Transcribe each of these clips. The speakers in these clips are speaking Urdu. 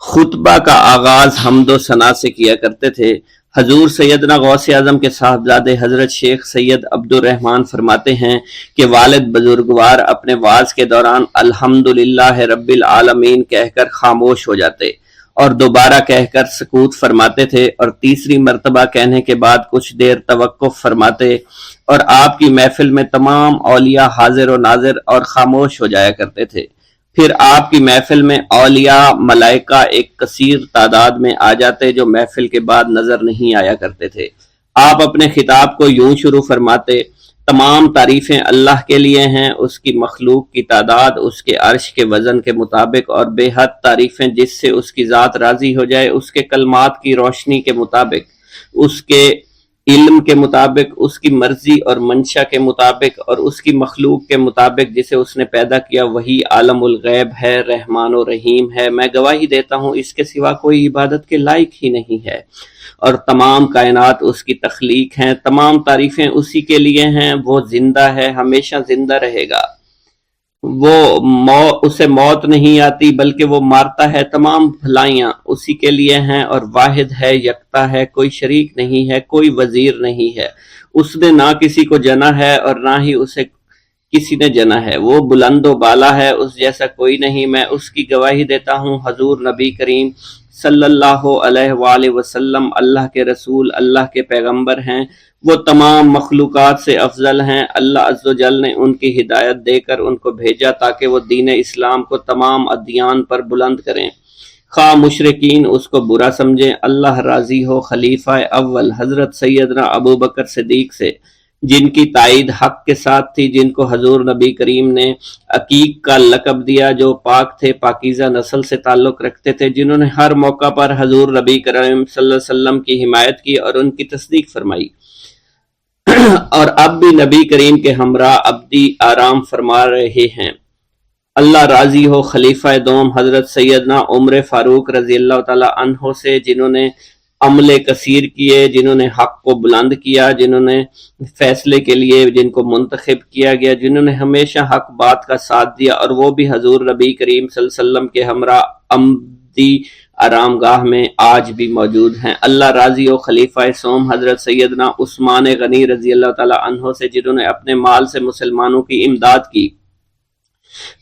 خطبہ کا آغاز حمد و ثنا سے کیا کرتے تھے۔ حضور سیدنا غوث اعظم کے صاحبزادے حضرت شیخ سید عبد الرحمن فرماتے ہیں کہ والد بزرگوار اپنے وعظ کے دوران الحمدللہ رب العالمین کہہ کر خاموش ہو جاتے اور دوبارہ کہہ کر سکوت فرماتے تھے، اور تیسری مرتبہ کہنے کے بعد کچھ دیر توقف فرماتے، اور آپ کی محفل میں تمام اولیاء حاضر و ناظر اور خاموش ہو جایا کرتے تھے۔ پھر آپ کی محفل میں اولیاء ملائکہ ایک کثیر تعداد میں آ جاتے جو محفل کے بعد نظر نہیں آیا کرتے تھے۔ آپ اپنے خطاب کو یوں شروع فرماتے: تمام تعریفیں اللہ کے لیے ہیں، اس کی مخلوق کی تعداد اس کے عرش کے وزن کے مطابق، اور بے حد تعریفیں جس سے اس کی ذات راضی ہو جائے، اس کے کلمات کی روشنی کے مطابق، اس کے علم کے مطابق، اس کی مرضی اور منشا کے مطابق، اور اس کی مخلوق کے مطابق جسے اس نے پیدا کیا، وہی عالم الغیب ہے، رحمان و رحیم ہے۔ میں گواہی دیتا ہوں اس کے سوا کوئی عبادت کے لائق ہی نہیں ہے، اور تمام کائنات اس کی تخلیق ہیں، تمام تعریفیں اسی کے لیے ہیں۔ وہ زندہ ہے، ہمیشہ زندہ رہے گا، اسے موت نہیں آتی بلکہ وہ مارتا ہے۔ تمام بھلائیاں اسی کے لیے ہیں، اور واحد ہے، یکتا ہے، کوئی شریک نہیں ہے، کوئی وزیر نہیں ہے۔ اس نے نہ کسی کو جنا ہے اور نہ ہی اسے کسی نے جنا ہے۔ وہ بلند و بالا ہے، اس جیسا کوئی نہیں۔ میں اس کی گواہی دیتا ہوں حضور نبی کریم صلی اللہ علیہ وآلہ وسلم اللہ کے رسول، اللہ کے پیغمبر ہیں۔ وہ تمام مخلوقات سے افضل ہیں۔ اللہ عز و جل نے ان کی ہدایت دے کر ان کو بھیجا تاکہ وہ دین اسلام کو تمام ادیان پر بلند کریں، خواہ مشرکین اس کو برا سمجھیں۔ اللہ راضی ہو خلیفہ اول حضرت سیدنا ابو بکر صدیق سے، جن کی تائید حق کے ساتھ تھی، جن کو حضور نبی کریم نے عقیق کا لقب دیا، جو پاک تھے، پاکیزہ نسل سے تعلق رکھتے تھے، جنہوں نے ہر موقع پر حضور نبی کریم صلی اللہ علیہ وسلم کی حمایت کی اور ان کی تصدیق فرمائی، اور اب بھی نبی کریم کے ہمراہ ابدی آرام فرما رہے ہیں۔ اللہ راضی ہو خلیفہ دوم حضرت سیدنا عمر فاروق رضی اللہ تعالی عنہ سے، جنہوں نے عمل کثیر کیے، جنہوں نے حق کو بلند کیا، جنہوں نے فیصلے کے لیے جن کو منتخب کیا گیا، جنہوں نے ہمیشہ حق بات کا ساتھ دیا، اور وہ بھی حضور نبی کریم صلی اللہ علیہ وسلم کے ہمراہ ابدی آرام گاہ میں آج بھی موجود ہیں۔ اللہ راضی ہو خلیفہ سوم حضرت سیدنا عثمان غنی رضی اللہ تعالی عنہ سے، جنہوں نے اپنے مال سے مسلمانوں کی امداد کی،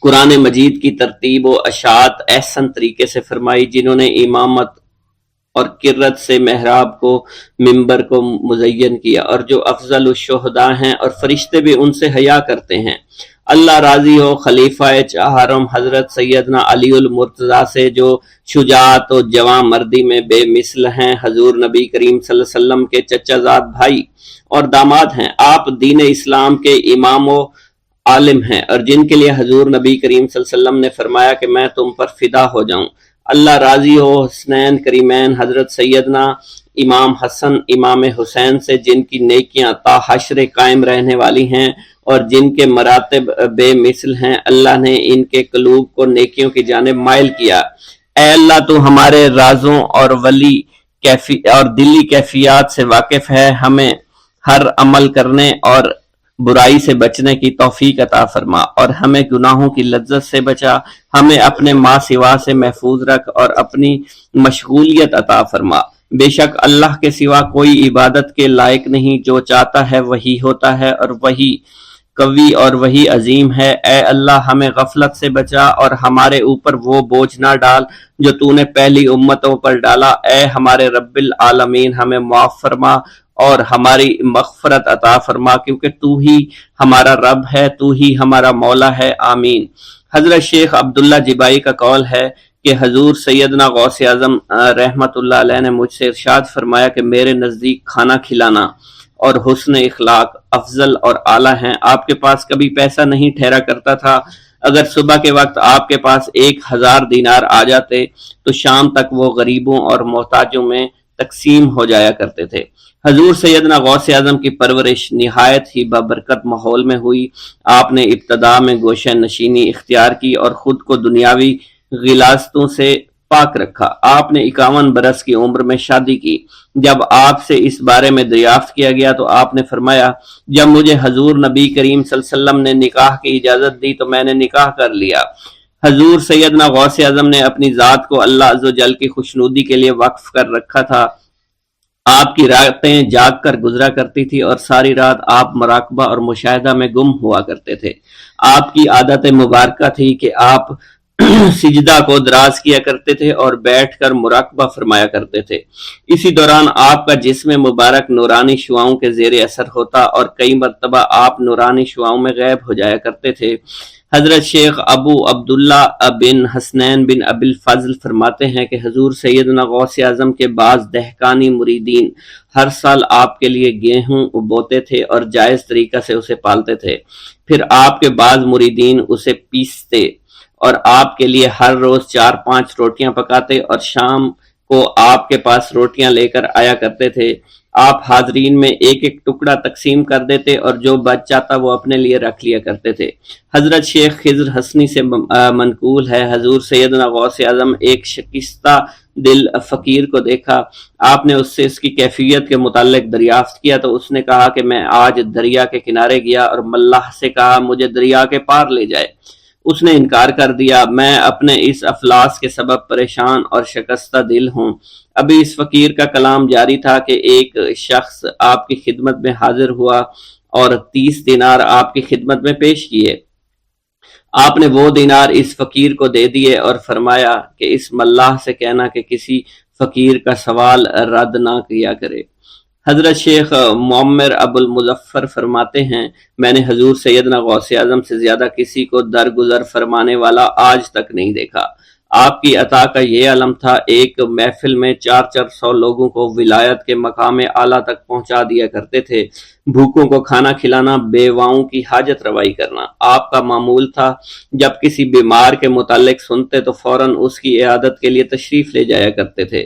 قرآن مجید کی ترتیب و اشاعت احسن طریقے سے فرمائی، جنہوں نے امامت اور قرت سے محراب کو، منبر کو مزین کیا، اور جو افضل الشہداء ہیں اور فرشتے بھی ان سے حیا کرتے ہیں۔ اللہ راضی ہو خلیفہ چہارم حضرت سیدنا علی المرتضیٰ سے، جو شجاعت و جواں مردی میں بے مثل ہیں، حضور نبی کریم صلی اللہ علیہ وسلم کے چچا زاد بھائی اور داماد ہیں۔ آپ دین اسلام کے امام و عالم ہیں، اور جن کے لیے حضور نبی کریم صلی اللہ علیہ وسلم نے فرمایا کہ میں تم پر فدا ہو جاؤں۔ اللہ راضی ہو حسنین کریمین حضرت سیدنا امام حسن امام حسین سے، جن کی نیکیاں تا حشر قائم رہنے والی ہیں اور جن کے مراتب بے مثل ہیں۔ اللہ نے ان کے قلوب کو نیکیوں کی جانب مائل کیا۔ اے اللہ تو ہمارے رازوں اور دلی کیفیات سے واقف ہے، ہمیں ہر عمل کرنے اور برائی سے بچنے کی توفیق عطا فرما، اور ہمیں گناہوں کی لذت سے بچا، ہمیں اپنے ما سوا سے محفوظ رکھ اور اپنی مشغولیت عطا فرما۔ بے شک اللہ کے سوا کوئی عبادت کے لائق نہیں، جو چاہتا ہے وہی ہوتا ہے، اور وہی قوی اور وہی عظیم ہے۔ اے اللہ ہمیں غفلت سے بچا اور ہمارے اوپر وہ بوجھ نہ ڈال جو تو نے پہلی امتوں پر ڈالا۔ اے ہمارے رب العالمین ہمیں معاف فرما اور ہماری مغفرت عطا فرما، کیونکہ تو ہی ہمارا رب ہے، تو ہی ہمارا مولا ہے، آمین۔ حضرت شیخ عبداللہ جبائی کا قول ہے کہ حضور سیدنا غوث اعظم رحمت اللہ علیہ نے مجھ سے ارشاد فرمایا کہ میرے نزدیک کھانا کھلانا اور حسن اخلاق افضل اور اعلیٰ ہیں۔ آپ کے پاس کبھی پیسہ نہیں ٹھہرا کرتا تھا، اگر صبح کے وقت آپ کے پاس 1000 دینار آ جاتے تو شام تک وہ غریبوں اور محتاجوں میں تقسیم ہو جایا کرتے تھے۔ حضور سیدنا غوث اعظم کی پرورش نہایت ہی بابرکت ماحول میں ہوئی۔ آپ نے ابتدا میں گوشہ نشینی اختیار کی اور خود کو دنیاوی غلاظتوں سے پاک رکھا۔ آپ نے 51 برس کی عمر میں شادی کی۔ جب آپ سے اس بارے میں دریافت کیا گیا تو آپ نے فرمایا، جب مجھے حضور نبی کریم صلی اللہ علیہ وسلم نے نکاح کی اجازت دی تو میں نے نکاح کر لیا۔ حضور سیدنا غوث اعظم نے اپنی ذات کو اللہ عز و جل کی خوشنودی کے لیے وقف کر رکھا تھا۔ آپ کی راتیں جاگ کر گزرا کرتی تھی اور ساری رات آپ مراقبہ اور مشاہدہ میں گم ہوا کرتے تھے۔ آپ کی عادت مبارکہ تھی کہ آپ سجدہ کو دراز کیا کرتے تھے اور بیٹھ کر مراقبہ فرمایا کرتے تھے۔ اسی دوران آپ کا جسم مبارک نورانی شعاؤں کے زیر اثر ہوتا اور کئی مرتبہ آپ نورانی شعاؤں میں غائب ہو جایا کرتے تھے۔ حضرت شیخ ابو عبداللہ بن حسنین بن ابی الفضل فرماتے ہیں کہ حضور سیدنا غوث اعظم کے بعض دہقانی مریدین ہر سال آپ کے لیے گیہوں بوتے تھے اور جائز طریقہ سے اسے پالتے تھے۔ پھر آپ کے بعض مریدین اسے پیستے اور آپ کے لیے ہر روز 4-5 روٹیاں پکاتے اور شام کو آپ کے پاس روٹیاں لے کر آیا کرتے تھے۔ آپ حاضرین میں ایک ایک ٹکڑا تقسیم کر دیتے اور جو بچ جاتا وہ اپنے لیے رکھ لیا کرتے تھے۔ حضرت شیخ خضر حسنی سے منقول ہے، حضور سیدنا غوث اعظم ایک شکستہ دل فقیر کو دیکھا۔ آپ نے اس سے اس کی کیفیت کے متعلق دریافت کیا تو اس نے کہا کہ میں آج دریا کے کنارے گیا اور ملاح سے کہا مجھے دریا کے پار لے جائے۔ اس نے انکار کر دیا۔ میں اپنے اس افلاس کے سبب پریشان اور شکستہ دل ہوں۔ ابھی اس فقیر کا کلام جاری تھا کہ ایک شخص آپ کی خدمت میں حاضر ہوا اور 30 دینار آپ کی خدمت میں پیش کیے۔ آپ نے وہ دینار اس فقیر کو دے دیے اور فرمایا کہ اس ملاح سے کہنا کہ کسی فقیر کا سوال رد نہ کیا کرے۔ حضرت شیخ معمر ابو المظفر فرماتے ہیں میں نے حضور سیدنا غوث اعظم سے زیادہ کسی کو درگزر فرمانے والا آج تک نہیں دیکھا۔ آپ کی عطا کا یہ علم تھا، ایک محفل میں 400 لوگوں کو ولایت کے مقام اعلیٰ تک پہنچا دیا کرتے تھے۔ بھوکوں کو کھانا کھلانا، بیواؤں کی حاجت روائی کرنا آپ کا معمول تھا۔ جب کسی بیمار کے متعلق سنتے تو فوراً اس کی عیادت کے لیے تشریف لے جایا کرتے تھے۔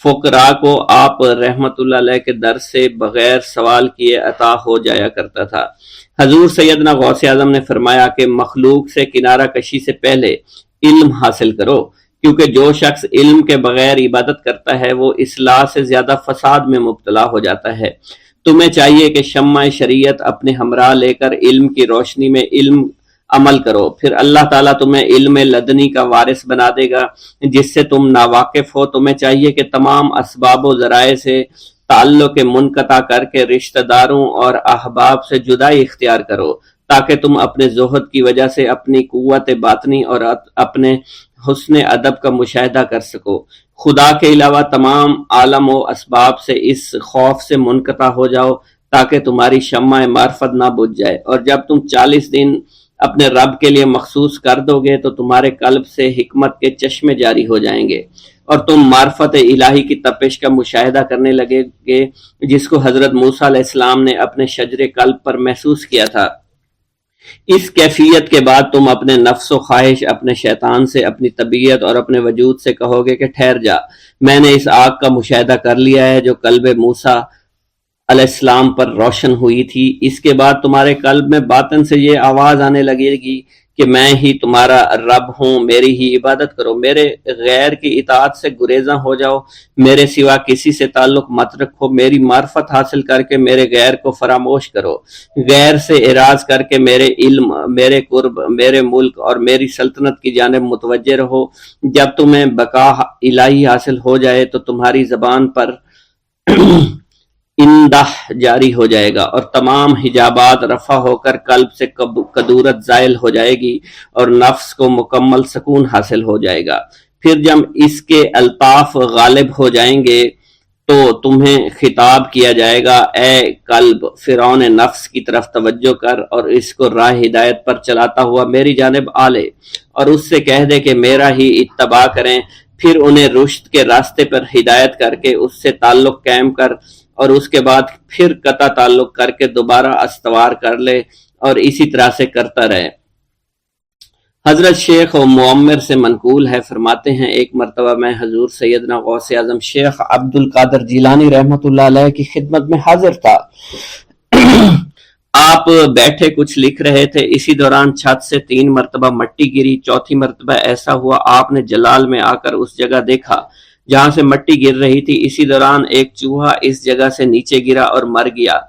فقراء کو آپ رحمت اللہ علیہ کے در سے بغیر سوال کیے عطا ہو جایا کرتا تھا۔ حضور سیدنا غوث اعظم نے فرمایا کہ مخلوق سے کنارہ کشی سے پہلے علم حاصل کرو، کیونکہ جو شخص علم کے بغیر عبادت کرتا ہے وہ اصلاح سے زیادہ فساد میں مبتلا ہو جاتا ہے۔ تمہیں چاہیے کہ شمع شریعت اپنے ہمراہ لے کر علم کی روشنی میں علم عمل کرو، پھر اللہ تعالیٰ تمہیں علم لدنی کا وارث بنا دے گا جس سے تم ناواقف ہو۔ تمہیں چاہیے کہ تمام اسباب و ذرائع سے تعلق منقطع کر کے رشتہ داروں اور احباب سے جدائی اختیار کرو، تاکہ تم اپنے زہد کی وجہ سے اپنی قوت باطنی اور اپنے حسن ادب کا مشاہدہ کر سکو۔ خدا کے علاوہ تمام عالم و اسباب سے اس خوف سے منقطع ہو جاؤ تاکہ تمہاری شمع معرفت نہ بجھ جائے، اور جب تم 40 دن اپنے رب کے لیے مخصوص کر دو گے تو تمہارے قلب سے حکمت کے چشمے جاری ہو جائیں گے اور تم معرفت الہی کی تپش کا مشاہدہ کرنے لگے گے جس کو حضرت موسیٰ علیہ السلام نے اپنے شجر قلب پر محسوس کیا تھا۔ اس کیفیت کے بعد تم اپنے نفس و خواہش، اپنے شیطان سے، اپنی طبیعت اور اپنے وجود سے کہو گے کہ ٹھہر جا، میں نے اس آگ کا مشاہدہ کر لیا ہے جو قلب موسیٰ علیہ السلام پر روشن ہوئی تھی۔ اس کے بعد تمہارے قلب میں باطن سے یہ آواز آنے لگے گی کہ میں ہی تمہارا رب ہوں، میری ہی عبادت کرو، میرے غیر کی اطاعت سے گریزاں ہو جاؤ، میرے سوا کسی سے تعلق مت رکھو، میری معرفت حاصل کر کے میرے غیر کو فراموش کرو، غیر سے اعراض کر کے میرے علم، میرے قرب، میرے ملک اور میری سلطنت کی جانب متوجہ رہو۔ جب تمہیں بقا الہی حاصل ہو جائے تو تمہاری زبان پر اندہ جاری ہو جائے گا اور تمام حجابات رفع ہو کر قلب سے کدورت زائل ہو جائے گی اور نفس کو مکمل سکون حاصل ہو جائے گا۔ پھر جب اس کے الطاف غالب ہو جائیں گے تو تمہیں خطاب کیا جائے گا، اے قلب، فرعون نفس کی طرف توجہ کر اور اس کو راہ ہدایت پر چلاتا ہوا میری جانب آ لے اور اس سے کہہ دے کہ میرا ہی اتباع کریں۔ پھر انہیں رشد کے راستے پر ہدایت کر کے اس سے تعلق قائم کر اور اس کے بعد پھر قطع تعلق کر کے دوبارہ استوار کر لے اور اسی طرح سے کرتا رہے۔ حضرت شیخ معمر سے منقول ہے، فرماتے ہیں ایک مرتبہ میں حضور سیدنا غوث اعظم شیخ عبد القادر جیلانی رحمت اللہ علیہ کی خدمت میں حاضر تھا۔ آپ بیٹھے کچھ لکھ رہے تھے، اسی دوران چھت سے 3 مرتبہ مٹی گری، چوتھی مرتبہ ایسا ہوا آپ نے جلال میں آ کر اس جگہ دیکھا جہاں سے مٹی گر رہی تھی۔ اسی دوران ایک چوہا اس جگہ سے نیچے گرا اور مر گیا۔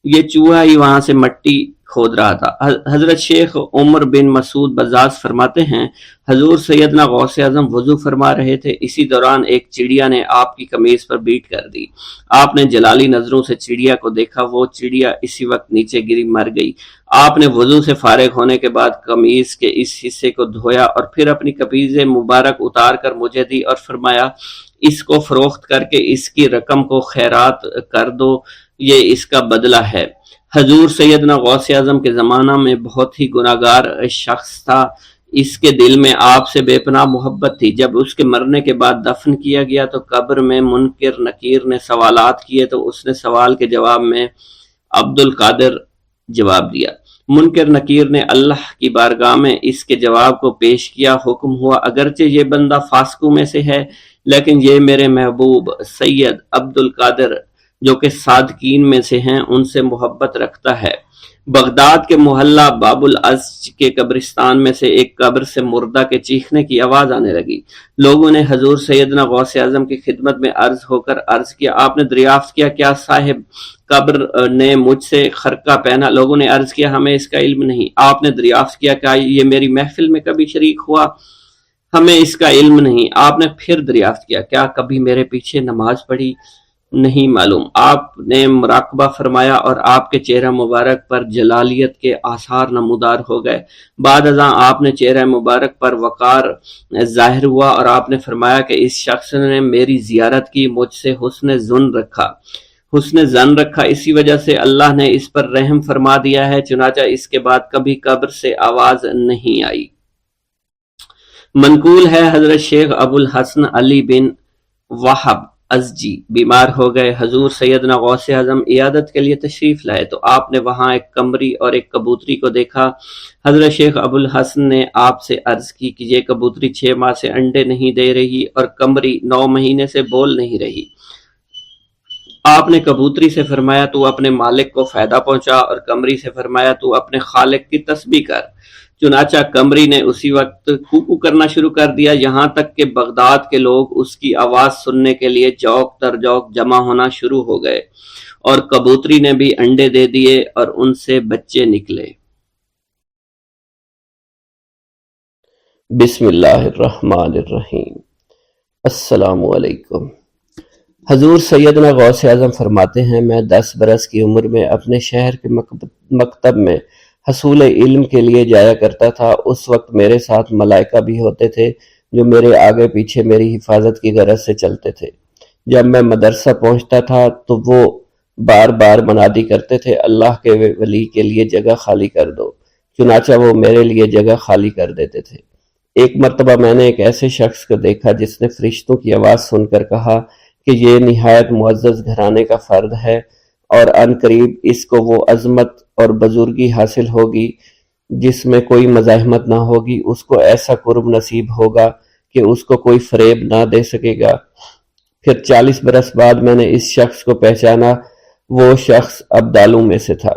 یہ چوہا ہی وہاں سے مٹی کھود رہا تھا۔ حضرت شیخ عمر بن مسعود بزاز فرماتے ہیں حضور سیدنا غوث اعظم وضو فرما رہے تھے، اسی دوران ایک چڑیا نے آپ کی قمیض پر بیٹ کر دی۔ آپ نے جلالی نظروں سے چڑیا کو دیکھا، وہ چڑیا اسی وقت نیچے گری مر گئی۔ آپ نے وضو سے فارغ ہونے کے بعد قمیض کے اس حصے کو دھویا اور پھر اپنی قمیض مبارک اتار کر مجھے دی اور فرمایا اس کو فروخت کر کے اس کی رقم کو خیرات کر دو، یہ اس کا بدلہ ہے۔ حضور سیدنا غوث اعظم کے زمانہ میں بہت ہی گناہگار شخص تھا، اس کے دل میں آپ سے بے پناہ محبت تھی۔ جب اس کے مرنے کے بعد دفن کیا گیا تو قبر میں منکر نکیر نے سوالات کیے تو اس نے سوال کے جواب میں عبد القادر جواب دیا۔ منکر نکیر نے اللہ کی بارگاہ میں اس کے جواب کو پیش کیا، حکم ہوا اگرچہ یہ بندہ فاسقوں میں سے ہے لیکن یہ میرے محبوب سید عبد القادر جو کہ صادقین میں سے ہیں ان سے محبت رکھتا ہے۔ بغداد کے محلہ باب العز کے قبرستان میں سے ایک قبر سے مردہ کے چیخنے کی آواز آنے لگی۔ لوگوں نے حضور سیدنا غوث اعظم کی خدمت میں عرض ہو کر عرض کیا، آپ نے دریافت کیا کیا صاحب قبر نے مجھ سے خرقہ پہنا؟ لوگوں نے عرض کیا ہمیں اس کا علم نہیں۔ آپ نے دریافت کیا کیا یہ میری محفل میں کبھی شریک ہوا؟ ہمیں اس کا علم نہیں۔ آپ نے پھر دریافت کیا کیا کبھی میرے پیچھے نماز پڑھی؟ نہیں معلوم۔ آپ نے مراقبہ فرمایا اور آپ کے چہرہ مبارک پر جلالیت کے آثار نمودار ہو گئے۔ بعد ازاں آپ نے چہرہ مبارک پر وقار ظاہر ہوا اور آپ نے فرمایا کہ اس شخص نے میری زیارت کی، مجھ سے حسن ظن رکھا، اسی وجہ سے اللہ نے اس پر رحم فرما دیا ہے، چنانچہ اس کے بعد کبھی قبر سے آواز نہیں آئی۔ منقول ہے حضرت شیخ ابو الحسن علی بن وہب ازجی بیمار ہو گئے، حضور سیدنا غوث اعظم عیادت کے لیے تشریف لائے تو آپ نے وہاں ایک قمری اور ایک کبوتری کو دیکھا۔ حضرت شیخ ابو الحسن نے آپ سے عرض کی کہ یہ کبوتری 6 ماہ سے انڈے نہیں دے رہی اور قمری 9 مہینے سے بول نہیں رہی۔ آپ نے کبوتری سے فرمایا تو اپنے مالک کو فائدہ پہنچا اور قمری سے فرمایا تو اپنے خالق کی تسبیح کر۔ چنانچہ قمری نے اسی وقت کوکو کرنا شروع کر دیا، یہاں تک کہ بغداد کے لوگ اس کی آواز سننے کے لیے جوق در جوق جمع ہونا شروع ہو گئے اور کبوتری نے بھی انڈے دے دیے اور ان سے بچے نکلے۔ بسم اللہ الرحمن الرحیم۔ السلام علیکم۔ حضور سیدنا غوث اعظم فرماتے ہیں میں 10 برس کی عمر میں اپنے شہر کے مکتب میں حصول علم کے لیے جایا کرتا تھا۔ اس وقت میرے ساتھ ملائکہ بھی ہوتے تھے جو میرے آگے پیچھے میری حفاظت کی غرض سے چلتے تھے۔ جب میں مدرسہ پہنچتا تھا تو وہ بار بار منادی کرتے تھے اللہ کے ولی کے لیے جگہ خالی کر دو، چنانچہ وہ میرے لیے جگہ خالی کر دیتے تھے۔ ایک مرتبہ میں نے ایک ایسے شخص کو دیکھا جس نے فرشتوں کی آواز سن کر کہا کہ یہ نہایت معزز گھرانے کا فرد ہے اور عن قریب اس کو وہ عظمت اور بزرگی حاصل ہوگی جس میں کوئی مزاحمت نہ ہوگی، اس کو ایسا قرب نصیب ہوگا کہ اس کو کوئی فریب نہ دے سکے گا۔ پھر 40 برس بعد میں نے اس شخص کو پہچانا، وہ شخص ابدالوں میں سے تھا۔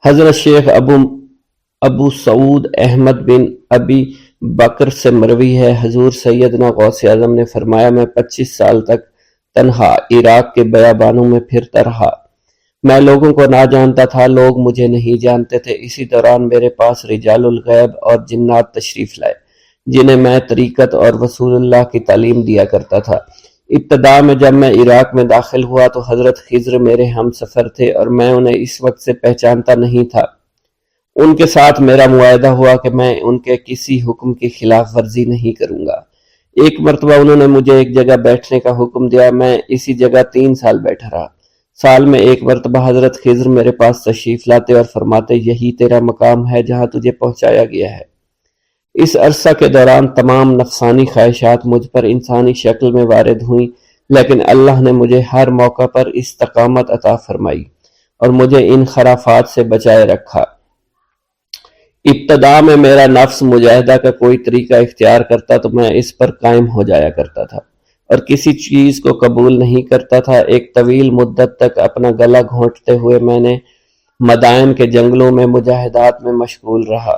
حضرت شیخ ابو سعود احمد بن ابی بکر سے مروی ہے، حضور سیدنا غوث اعظم نے فرمایا میں 25 سال تک تنہا عراق کے بیابانوں میں پھرتا رہا۔ میں لوگوں کو نہ جانتا تھا، لوگ مجھے نہیں جانتے تھے۔ اسی دوران میرے پاس رجال الغیب اور جنات تشریف لائے جنہیں میں طریقت اور رسول اللہ کی تعلیم دیا کرتا تھا۔ ابتدا میں جب میں عراق میں داخل ہوا تو حضرت خضر میرے ہم سفر تھے اور میں انہیں اس وقت سے پہچانتا نہیں تھا۔ ان کے ساتھ میرا معاہدہ ہوا کہ میں ان کے کسی حکم کی خلاف ورزی نہیں کروں گا۔ ایک مرتبہ انہوں نے مجھے ایک جگہ بیٹھنے کا حکم دیا، میں اسی جگہ 3 سال بیٹھا رہا۔ سال میں ایک مرتبہ حضرت خضر میرے پاس تشریف لاتے اور فرماتے یہی تیرا مقام ہے جہاں تجھے پہنچایا گیا ہے۔ اس عرصہ کے دوران تمام نفسانی خواہشات مجھ پر انسانی شکل میں وارد ہوئیں، لیکن اللہ نے مجھے ہر موقع پر استقامت عطا فرمائی اور مجھے ان خرافات سے بچائے رکھا۔ ابتدا میں میرا نفس مجاہدہ کا کوئی طریقہ اختیار کرتا تو میں اس پر قائم ہو جایا کرتا تھا اور کسی چیز کو قبول نہیں کرتا تھا۔ ایک طویل مدت تک اپنا گلا گھونٹتے ہوئے میں نے مدائن کے جنگلوں میں مجاہدات میں مشغول رہا۔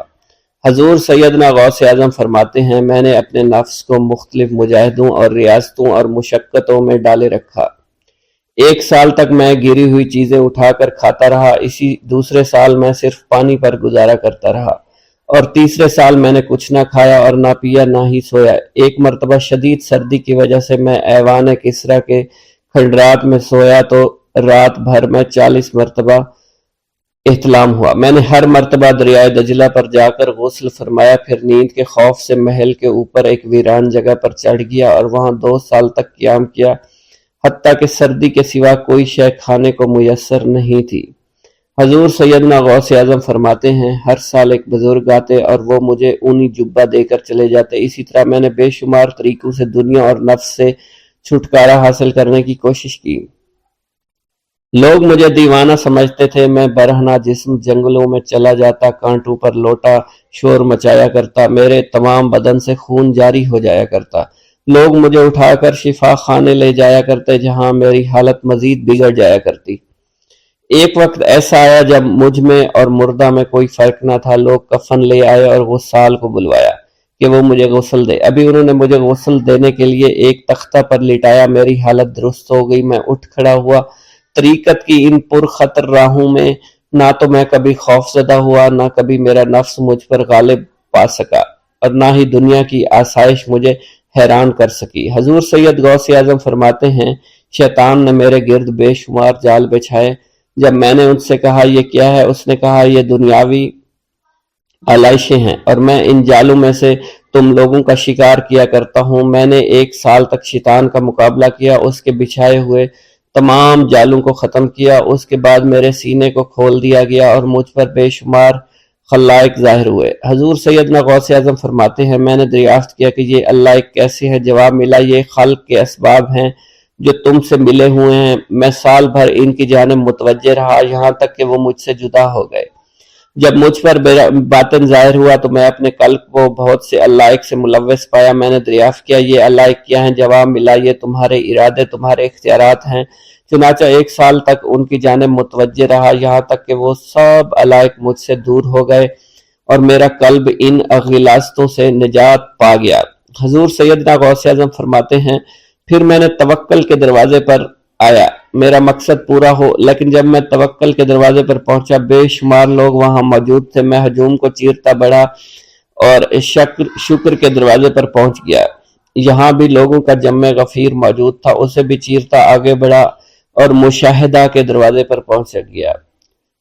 حضور سیدنا غوث اعظم فرماتے ہیں میں نے اپنے نفس کو مختلف مجاہدوں اور ریاستوں اور مشقتوں میں ڈالے رکھا۔ 1 سال تک میں گری ہوئی چیزیں اٹھا کر کھاتا رہا، اسی دوسرے سال میں صرف پانی پر گزارا کرتا رہا، اور تیسرے سال میں نے کچھ نہ کھایا اور نہ پیا نہ ہی سویا۔ ایک مرتبہ شدید سردی کی وجہ سے میں ایوان کسریٰ کے کھنڈرات میں سویا تو رات بھر میں 40 مرتبہ احتلام ہوا۔ میں نے ہر مرتبہ دریائے دجلہ پر جا کر غسل فرمایا، پھر نیند کے خوف سے محل کے اوپر ایک ویران جگہ پر چڑھ گیا اور وہاں 2 سال تک قیام کیا، حتیٰ کہ سردی کے سوا کوئی شے کھانے کو میسر نہیں تھی۔ حضور سیدنا غوث اعظم فرماتے ہیں، ہر سال ایک بزرگ آتے اور وہ مجھے اونی جبہ دے کر چلے جاتے۔ اسی طرح میں نے بے شمار طریقوں سے دنیا اور نفس سے چھٹکارا حاصل کرنے کی کوشش کی۔ لوگ مجھے دیوانہ سمجھتے تھے، میں برہنہ جسم جنگلوں میں چلا جاتا، کانٹوں پر لوٹا شور مچایا کرتا، میرے تمام بدن سے خون جاری ہو جایا کرتا۔ لوگ مجھے اٹھا کر شفا خانے لے جایا کرتے، جہاں میری حالت مزید بگڑ جایا کرتی۔ ایک وقت ایسا آیا جب مجھ میں اور مردہ میں کوئی فرق نہ تھا۔ لوگ کفن لے آئے اور غسال کو بلوایا کہ وہ مجھے غسل دے۔ ابھی انہوں نے مجھے غسل دینے کے لیے ایک تختہ پر لٹایا، میری حالت درست ہو گئی، میں اٹھ کھڑا ہوا۔ طریقت کی ان پرخطر راہوں میں نہ تو میں کبھی خوف زدہ ہوا، نہ کبھی میرا نفس مجھ پر غالب پا سکا، اور نہ ہی دنیا کی آسائش مجھے حیران کر سکی۔ حضور سید غوث اعظم فرماتے ہیں، شیطان نے میرے گرد بے شمار جال بچھائے۔ جب میں نے ان سے کہا یہ کیا ہے، اس نے کہا یہ دنیاوی آلائشیں ہیں، اور میں ان جالوں میں سے تم لوگوں کا شکار کیا کرتا ہوں۔ میں نے 1 سال تک شیطان کا مقابلہ کیا، اس کے بچھائے ہوئے تمام جالوں کو ختم کیا۔ اس کے بعد میرے سینے کو کھول دیا گیا اور مجھ پر بے شمار خلائق ظاہر ہوئے۔ حضور سیدنا غوث اعظم فرماتے ہیں، میں نے دریافت کیا کہ یہ اللہ کیسے ہے؟ جواب ملا، یہ خلق کے اسباب ہیں جو تم سے ملے ہوئے ہیں۔ میں سال بھر ان کی جانب متوجہ رہا، یہاں تک کہ وہ مجھ سے جدا ہو گئے۔ جب مجھ پر باطن ظاہر ہوا تو میں اپنے قلب کو بہت سے علائق سے ملوث پایا۔ میں نے دریافت کیا یہ علائق کیا ہیں؟ جواب ملا، یہ تمہارے ارادے، تمہارے اختیارات ہیں۔ چنانچہ 1 سال تک ان کی جانب متوجہ رہا، یہاں تک کہ وہ سب علائق مجھ سے دور ہو گئے اور میرا قلب ان غلاظتوں سے نجات پا گیا۔ حضور سیدنا غوث اعظم فرماتے ہیں، پھر میں نے توکل کے دروازے پر آیا، میرا مقصد پورا ہو، لیکن جب میں توکل کے دروازے پر پہنچا بے شمار لوگ وہاں موجود تھے۔ میں ہجوم کو چیرتا بڑھا اور شکر کے دروازے پر پہنچ گیا، یہاں بھی لوگوں کا جمع غفیر موجود تھا، اسے بھی چیرتا آگے بڑھا اور مشاہدہ کے دروازے پر پہنچ گیا،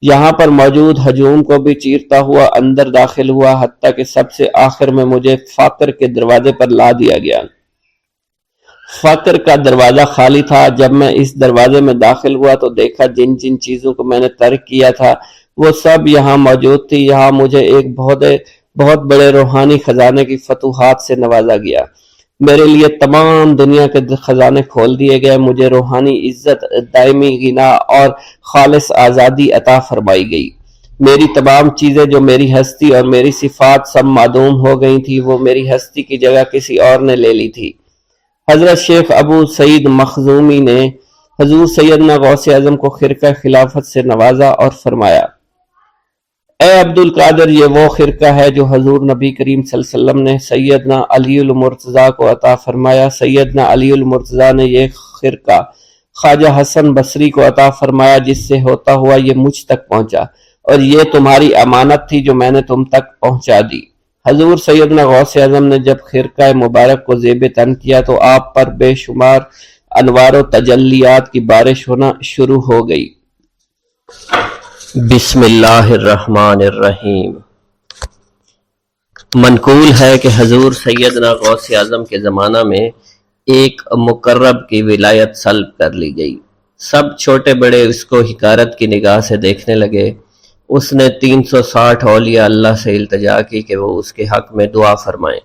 یہاں پر موجود ہجوم کو بھی چیرتا ہوا اندر داخل ہوا، حتیٰ کہ سب سے آخر میں مجھے فقر کے دروازے پر لا دیا گیا۔ فقر کا دروازہ خالی تھا۔ جب میں اس دروازے میں داخل ہوا تو دیکھا جن جن چیزوں کو میں نے ترک کیا تھا وہ سب یہاں موجود تھی۔ یہاں مجھے ایک بہت بڑے روحانی خزانے کی فتوحات سے نوازا گیا، میرے لیے تمام دنیا کے خزانے کھول دیے گئے، مجھے روحانی عزت، دائمی غنا اور خالص آزادی عطا فرمائی گئی۔ میری تمام چیزیں جو میری ہستی اور میری صفات سب معدوم ہو گئی تھی، وہ میری ہستی کی جگہ کسی اور نے لے لی تھی۔ حضرت شیخ ابو سعید مخزومی نے حضور سیدنا غوث اعظم کو خرقہ خلافت سے نوازا اور فرمایا، اے عبد القادر، یہ وہ خرقہ ہے جو حضور نبی کریم صلی اللہ علیہ وسلم نے سیدنا علی المرتضیٰ کو عطا فرمایا۔ سیدنا علی المرتضیٰ نے یہ خرقہ خواجہ حسن بصری کو عطا فرمایا، جس سے ہوتا ہوا یہ مجھ تک پہنچا، اور یہ تمہاری امانت تھی جو میں نے تم تک پہنچا دی۔ حضور سیدنا غوث اعظم نے جب خرقہ مبارک کو زیب تن کیا تو آپ پر بے شمار انوار و تجلیات کی بارش ہونا شروع ہو گئی۔ بسم اللہ الرحمن الرحیم۔ منقول ہے کہ حضور سیدنا غوث اعظم کے زمانہ میں ایک مقرب کی ولایت سلب کر لی گئی۔ سب چھوٹے بڑے اس کو حقارت کی نگاہ سے دیکھنے لگے۔ اس نے 360 اولیاء اللہ سے التجا کی کہ وہ اس کے حق میں دعا فرمائیں،